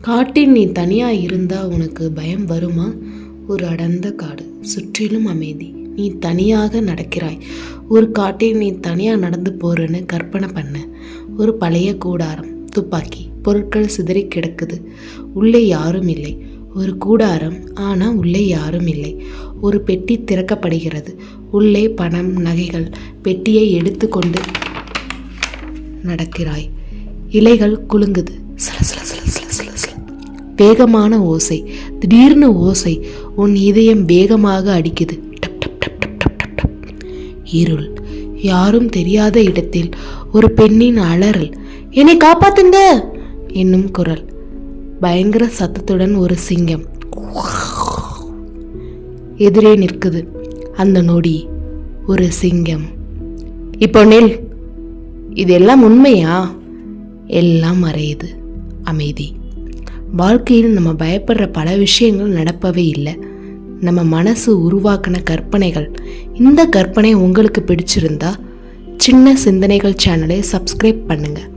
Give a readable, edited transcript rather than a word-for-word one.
காட்டில் நீ தனியாக இருந்தால் உனக்கு பயம் வருமா? ஒரு அடர்ந்த காடு, சுற்றிலும் அமைதி. நீ தனியாக நடக்கிறாய். ஒரு காட்டில் நீ தனியாக நடந்து போறன்னு கற்பனை பண்ண. ஒரு பழைய கூடாரம், துப்பாக்கி, பொருட்கள் சிதறி கிடக்குது. உள்ளே யாரும் இல்லை. ஒரு கூடாரம், ஆனால் உள்ளே யாரும் இல்லை. ஒரு பெட்டி திறக்கப்படுகிறது. உள்ளே பணம், நகைகள். பெட்டியை எடுத்து கொண்டு நடக்கிறாய். இலைகள் குலுங்குது. சில சில சில சில சில சில வேகமான ஓசை. திடீர்னு ஓசை. உன் இதயம் வேகமாக அடிக்குது. டப் டப் டப் டப் டப் டப் டப். இருள். யாரும் தெரியாத இடத்தில் ஒரு பெண்ணின் அலறல். என்னை காப்பாத்துங்க என்னும் குரல். பயங்கர சத்தத்துடன் ஒரு சிங்கம் எதிரே நிற்குது. அந்த நொடி ஒரு சிங்கம். இப்போ நெல். இதெல்லாம் உண்மையா? எல்லாம் மறையுது. அமைதி. வாழ்க்கையில் நம்ம பயப்படுற பல விஷயங்கள் நடப்பவே இல்லை. நம்ம மனசு உருவாக்கின கற்பனைகள். இந்த கற்பனை உங்களுக்கு பிடிச்சிருந்தா சின்ன சிந்தனைகள் சேனலை சப்ஸ்கிரைப் பண்ணுங்க.